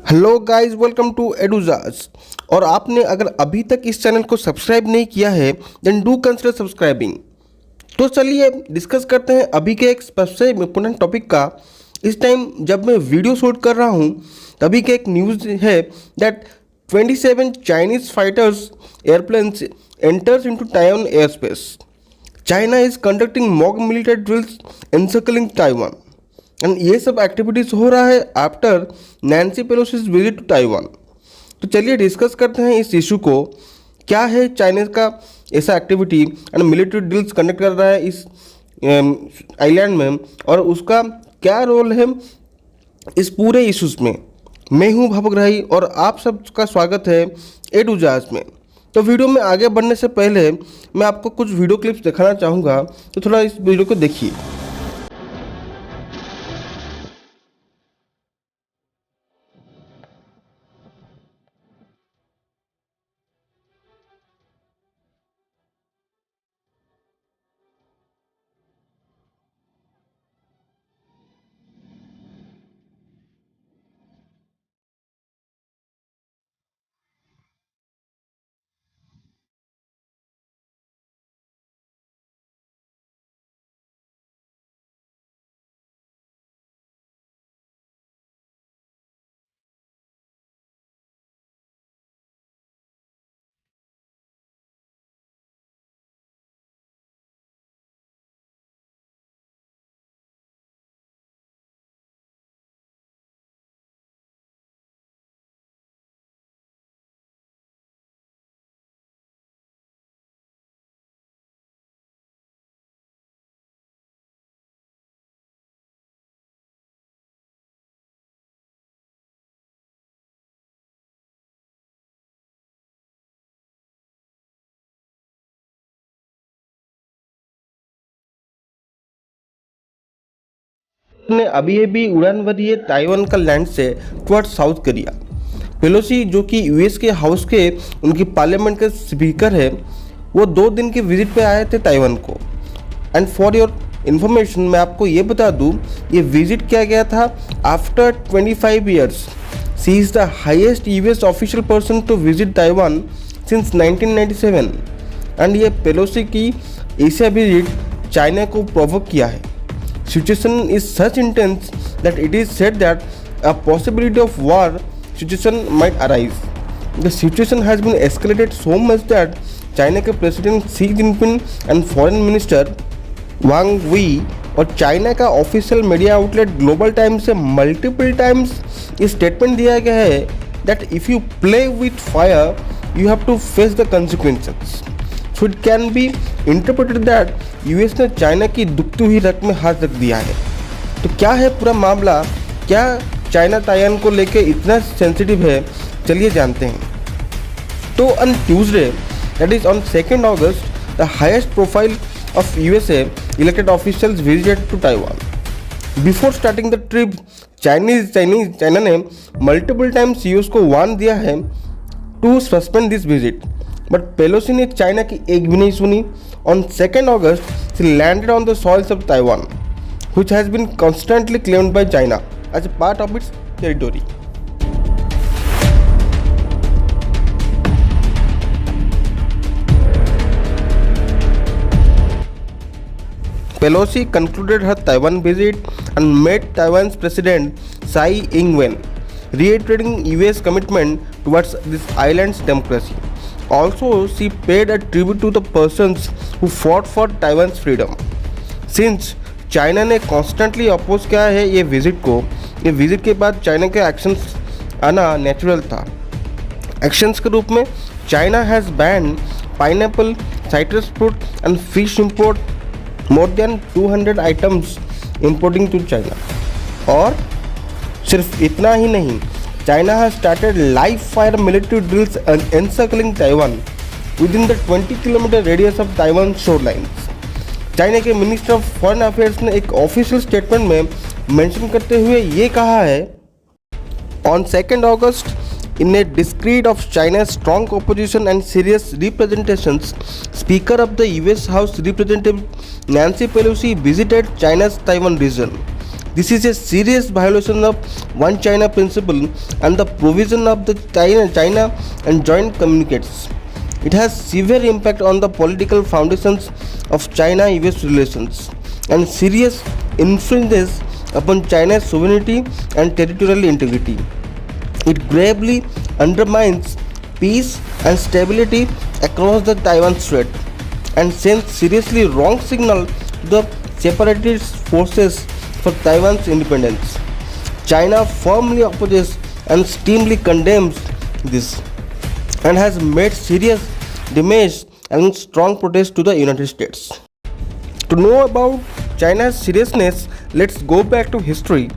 Hello guys, welcome to Edujas. और आपने अगर अभी तक इस चैनल को सब्सक्राइब नहीं किया है देन डू कंसिडर सब्सक्राइबिंग। तो चलिए डिस्कस करते हैं अभी के एक सबसे इम्पोर्टेंट टॉपिक का। इस टाइम जब मैं वीडियो शूट कर रहा हूँ तभी के एक न्यूज़ है that 27 Chinese fighters airplanes enters into Taiwan air space. China is conducting mock military drills encircling Taiwan and ये सब एक्टिविटीज़ हो रहा है after Nancy Pelosi's visit to Taiwan. तो चलिए डिस्कस करते हैं इस इशू को। क्या है चाइना का ऐसा activity and military drills conduct कर रहा है इस आइलैंड में, और उसका क्या रोल है इस पूरे इशूज़ में। मैं हूं भावग्राही और आप सबका स्वागत है एडुजास में। तो वीडियो में आगे बढ़ने से पहले मैं आपको कुछ वीडियो क्लिप्स दिखाना चाहूँगा, तो थोड़ा इस वीडियो को देखिए। ने अभी अभी उड़ान भरी है ताइवान का लैंड से टुवर्ड्स साउथ कोरिया। पेलोसी जो कि यूएस के हाउस के उनकी पार्लियामेंट के स्पीकर है, वो 2 दिन के विजिट पे आए थे ताइवान को। एंड फॉर योर इन्फॉर्मेशन मैं आपको ये बता दूँ, ये विजिट किया गया था after 25 years. She is the highest US official person to visit Taiwan since 1997। And ये पेलोसी की एशिया विजिट चाइना को प्रोवोक किया है। Situation is such intense that it is said that a possibility of war situation might arise. The situation has been escalated so much that China के president Xi Jinping and foreign minister Wang Yi और China का official media outlet Global Times से multiple times ये statement दिया गया है that if you play with fire you have to face the consequences. So it can be interpreted that US ने China की दुखती हुई रग में हाथ रख दिया है। तो क्या है पूरा मामला, क्या चाइना ताइवान को लेके इतना सेंसिटिव है, चलिए जानते हैं। तो on Tuesday that is on 2 August the highest profile of USA elected officials visited to Taiwan. Before starting the trip China ने मल्टीपल टाइम्स यूएस को वार्न दिया है to suspend this visit, but Pelosi ने China की एक भी नहीं सुनी। On 2 August, she landed on the soils of Taiwan, which has been constantly claimed by China as a part of its territory. Pelosi concluded her Taiwan visit and met Taiwan's President Tsai Ing-wen, reiterating US commitment towards this island's democracy. Also, she paid a tribute to the persons who fought for Taiwan's freedom. Since China ने constantly oppose किया है ये visit को, ये visit के बाद China के actions आना नेचुरल था। एक्शंस के रूप में China has ban pineapple, citrus fruit and fish import more than 200 items importing to China. और सिर्फ इतना ही नहीं, China has started live fire military drills encircling Taiwan within the 20-kilometer radius of Taiwan shorelines. China के minister of foreign affairs ने एक official statement में mention करते हुए ये कहा है, on 2 August in a discreet of China's strong opposition and serious representations, Speaker of the US House Representative Nancy Pelosi visited China's Taiwan region. This is a serious violation of One China principle and the provision of the China and joint communicates. It has severe impact on the political foundations of China-US relations and serious infringes upon China's sovereignty and territorial integrity. It gravely undermines peace and stability across the Taiwan Strait and sends seriously wrong signal to the separatist forces for Taiwan's independence. China firmly opposes and steamly condemns this and has made serious damage and strong protest to the United States. To know about China's seriousness, let's go back to history.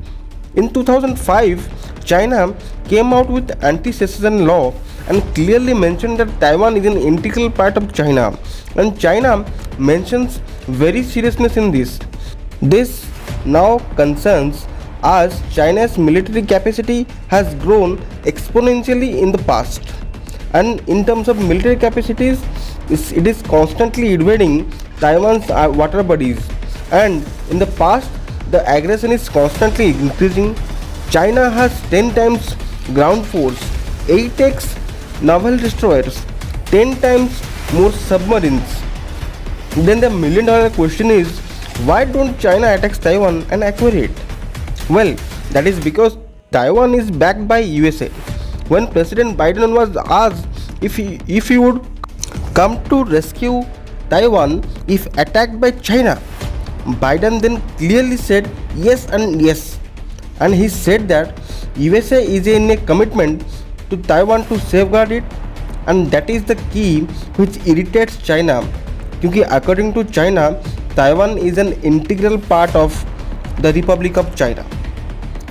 In 2005, China came out with anti-secession law and clearly mentioned that Taiwan is an integral part of China, and China mentions very seriousness in this. This now concerns as China's military capacity has grown exponentially in the past, and in terms of military capacities, it is constantly invading Taiwan's water bodies, and in the past the aggression is constantly increasing. China has 10 times ground force, 8x naval destroyers, 10 times more submarines. Then the million dollar question is, why don't China attack Taiwan and acquire it? Well, that is because Taiwan is backed by USA. When President Biden was asked if he would come to rescue Taiwan if attacked by China, Biden then clearly said yes and yes. And he said that USA is in a commitment to Taiwan to safeguard it, and that is the key which irritates China, because according to China, Taiwan is an integral part of the Republic of China.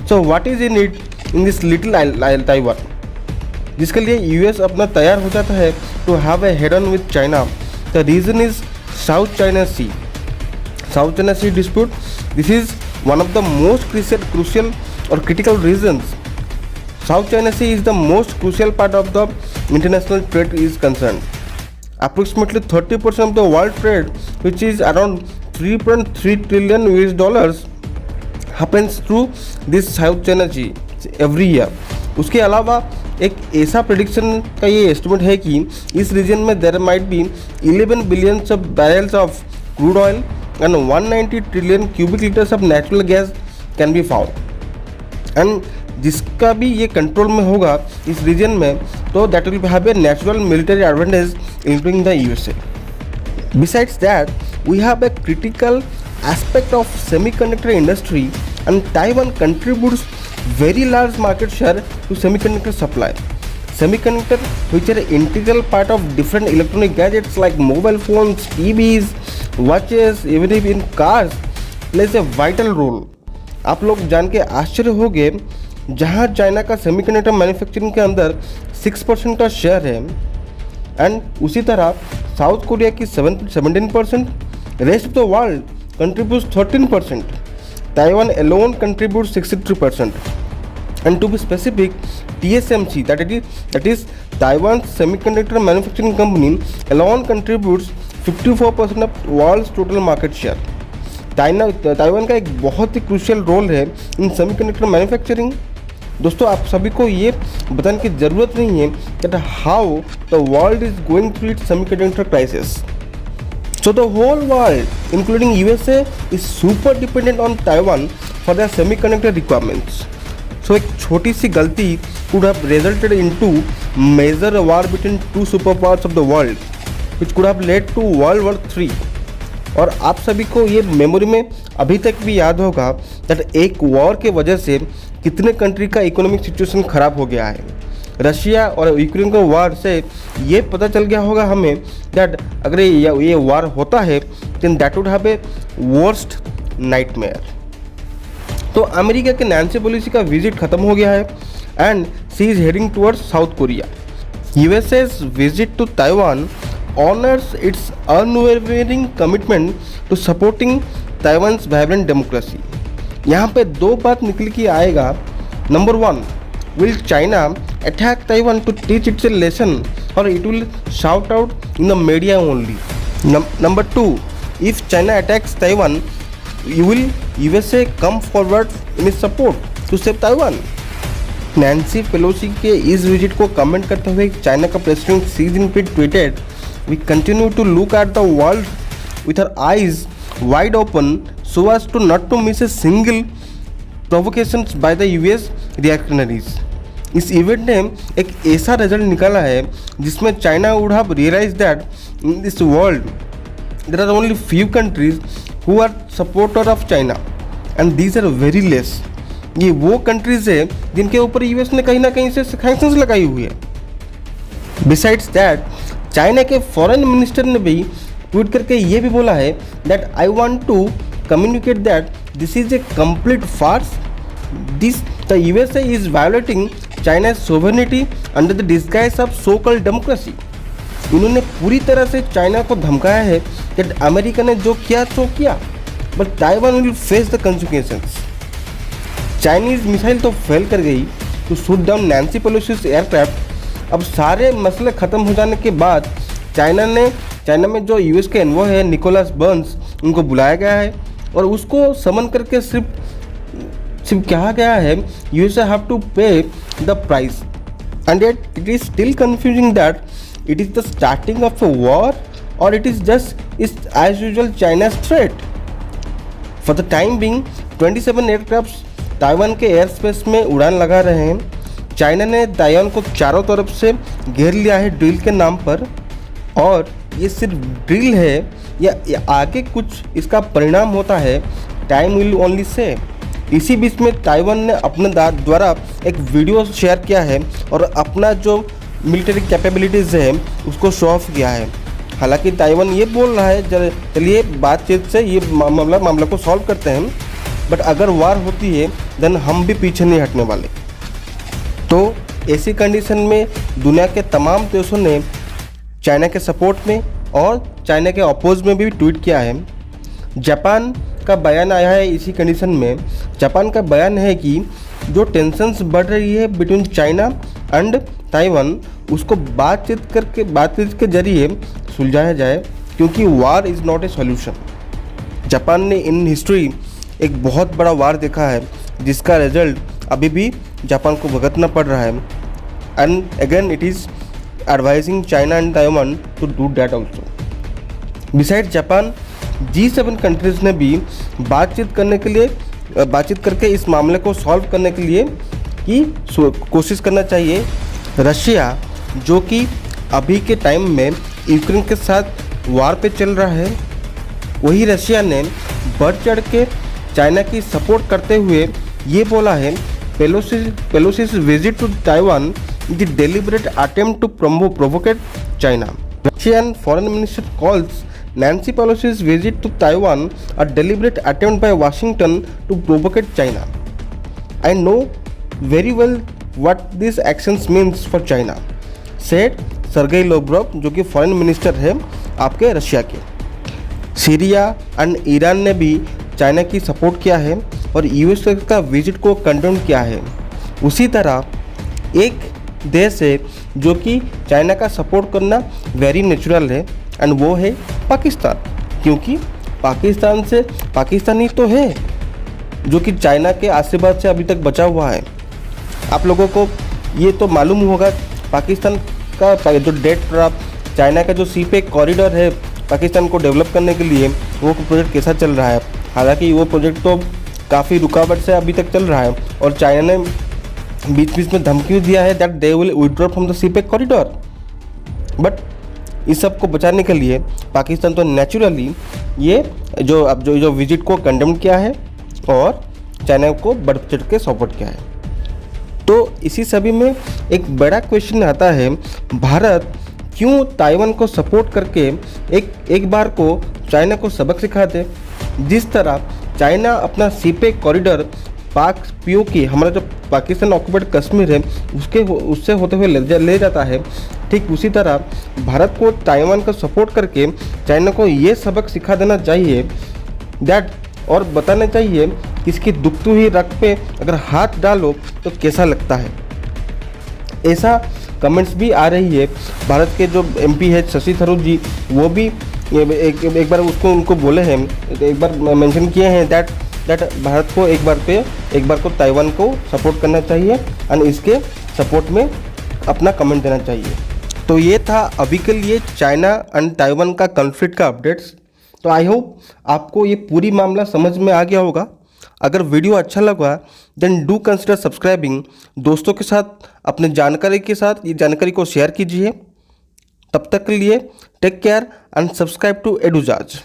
So what is in it in this little Taiwan? जिसके लिए US अपना तैयार हो जाता है to have a head on with China. The reason is South China Sea. South China Sea dispute, this is one of the most crucial or critical reasons. South China Sea is the most crucial part of the international trade is concerned. Approximately 30% of the world trade, which is around 3.3 trillion US dollars, happens through this South China Sea every year. उसके अलावा एक ऐसा prediction का ये estimate है कि इस region में there might be 11 billions of barrels of crude oil and 190 trillion cubic litres of natural gas can be found. And जिसका भी ये कंट्रोल में होगा इस रीजन में, तो that will have a natural military advantage including the USA. Besides that we have a critical aspect of semiconductor industry, and Taiwan contributes very large market share to semiconductor supply. Semiconductor, which are an integral part of different electronic gadgets like mobile phones, TVs, watches, even in cars, plays a vital role. आप लोग जान के आश्चर्य हो गए, जहाँ China का semiconductor manufacturing के अंदर 6% का शेयर है, एंड उसी तरह साउथ कोरिया की 17%, rest of the world contributes 13%. Taiwan alone contributes 63%. And to be specific, TSMC, that is Taiwan's semiconductor manufacturing company, alone contributes 54% of world's total market share. Taiwan का एक बहुत ही crucial role है इन semiconductor manufacturing. दोस्तों, आप सभी को ये बताने की ज़रूरत नहीं है that how the world is going through its semiconductor crisis. So the whole world, including USA, is super dependent on Taiwan for their semiconductor requirements. So एक छोटी सी गलती could have resulted into major war between two superpowers of the world, which could have led to World War III. और आप सभी को ये memory में अभी तक भी याद होगा that एक वॉर के वजह से कितने कंट्री का इकोनॉमिक सिचुएशन खराब हो गया है. रशिया और यूक्रेन को वार से ये पता चल गया होगा हमें दैट अगर ये वार होता है then that would have a worst nightmare. तो अमेरिका के नैन्सी पेलोसी का विजिट खत्म हो गया है and she is heading towards South Korea. USA's visit to Taiwan honours its unwavering commitment to supporting Taiwan's vibrant democracy. यहाँ पे दो बात निकल के आएगा. Number 1, will China attack Taiwan to teach it a lesson, or it will shout out in the media only? Number 2, if China attacks Taiwan, will USA come forward in its support to save Taiwan? Nancy Pelosi के इस visit को comment करते हुए China का president Xi Jinping tweeted, we continue to look at the world with our eyes wide open so as to not to miss a single provocations by the US reactionaries. इस event ने एक ऐसा result निकाला है जिसमें China would have realise that in this world there are only few countries who are supporter of China and these are very less. ये वो countries है जिनके ऊपर यूएस ने कहीं ना कहीं से सैंक्शंस लगाई हुई है। बिसाइड्स दैट चाइना के फॉरेन मिनिस्टर ने भी ट्वीट करके ये भी बोला है that I want to communicate that this is a complete farce, this the USA is violating China sovereignty under the disguise of so called democracy. इन्होंने पूरी तरह से चाइना को धमकाया है दैट अमेरिका ने जो किया सो किया, but Taiwan will face the consequences. Chinese missile तो फेल कर गई to shoot down Nancy Pelosi's aircraft. अब सारे मसले ख़त्म हो जाने के बाद चाइना में जो यूएस के एनवॉय है निकोलस बर्न्स, उनको बुलाया गया है और उसको समन करके सिर्फ कहा गया है USA have to pay the price, and yet it is still confusing that it is the starting of a war और it is just is as usual China's threat. For the time being 27 aircraft Taiwan के air space में उड़ान लगा रहे हैं। China ने Taiwan को चारों तरफ से घेर लिया है ड्रिल के नाम पर, और ये सिर्फ ड्रिल है या आगे कुछ इसका परिणाम होता है, टाइम विल ओनली से। इसी बीच में ताइवान ने अपने द्वारा एक वीडियो शेयर किया है और अपना जो मिलिट्री कैपेबिलिटीज़ है उसको शो ऑफ किया है। हालांकि ताइवान ये बोल रहा है चलिए बातचीत से ये मामला को सॉल्व करते हैं, बट अगर वार होती है देन हम भी पीछे नहीं हटने वाले। तो ऐसी कंडीशन में दुनिया के तमाम देशों ने चाइना के सपोर्ट में और चाइना के अपोज में भी ट्वीट किया है। जापान का बयान आया है इसी कंडीशन में। जापान का बयान है कि जो टेंशन्स बढ़ रही है बिटवीन चाइना एंड ताइवान, उसको बातचीत के जरिए सुलझाया जाए, क्योंकि war is not a solution. Japan ने इन हिस्ट्री एक बहुत बड़ा वार देखा है जिसका रिजल्ट अभी भी जापान को भुगतना पड़ रहा है, and again it is advising China and Taiwan to do that also. Beside Japan G7 countries ने भी बातचीत करके इस मामले को सॉल्व करने के लिए की कोशिश करना चाहिए। रशिया जो कि अभी के टाइम में यूक्रेन के साथ वार पे चल रहा है, वही रशिया ने बढ़ चढ़ के चाइना की सपोर्ट करते हुए ये बोला है Pelosi's visit to Taiwan the deliberate attempt to provoke China. Russian foreign minister calls Nancy Pelosi's visit to Taiwan a deliberate attempt by Washington to provocate China. I know very well what these actions means for China, said Sergei Lavrov, जो कि foreign minister है आपके Russia के। Syria and Iran ने भी China की support किया है और यूएस का विजिट को कंडेम किया है। उसी तरह एक देश है जो कि चाइना का सपोर्ट करना वेरी नेचुरल है, एंड वो है पाकिस्तान, क्योंकि पाकिस्तानी तो है जो कि चाइना के आशीर्वाद से अभी तक बचा हुआ है। आप लोगों को ये तो मालूम होगा पाकिस्तान का जो डेट ड्राफ्ट, चाइना का जो सीपेक कॉरिडोर है पाकिस्तान को डेवलप करने के लिए, वो प्रोजेक्ट कैसा चल रहा है। हालांकि वो प्रोजेक्ट तो काफ़ी रुकावट से अभी तक चल रहा है और चाइना ने बीच में धमकी दिया है that they will withdraw from the CPEC corridor. But इस सब को बचाने के लिए पाकिस्तान तो नेचुरली ये जो विजिट को कंडेम किया है और चाइना को बढ़ चढ़ के सपोर्ट किया है। तो इसी सभी में एक बड़ा क्वेश्चन आता है, भारत क्यों ताइवान को सपोर्ट करके एक बार को चाइना को सबक सिखा दे। जिस तरह चाइना अपना सीपेक कॉरिडोर पाक पीओके, हमारा जो पाकिस्तान ऑक्युपाइड कश्मीर है उससे होते हुए ले जाता है, ठीक उसी तरह भारत को ताइवान का सपोर्ट करके चाइना को ये सबक सिखा देना चाहिए दैट, और बताना चाहिए कि इसकी दुखती हुई रग पे अगर हाथ डालो तो कैसा लगता है। ऐसा कमेंट्स भी आ रही है। भारत के जो MP है शशि थरूर जी, वो भी एक बार उसको उनको बोले हैं, एक बार मेंशन किए हैं दैट भारत को एक बार को ताइवान को सपोर्ट करना चाहिए एंड इसके सपोर्ट में अपना कमेंट देना चाहिए। तो ये था अभी के लिए चाइना एंड ताइवान का कॉन्फ्लिक्ट का अपडेट्स। तो आई होप आपको ये पूरी मामला समझ में आ गया होगा। अगर वीडियो अच्छा लगा देन डू कंसिडर सब्सक्राइबिंग। दोस्तों के साथ, अपने जानकारी के साथ ये जानकारी को शेयर कीजिए। तब तक के लिए take care and subscribe to एडुजाज।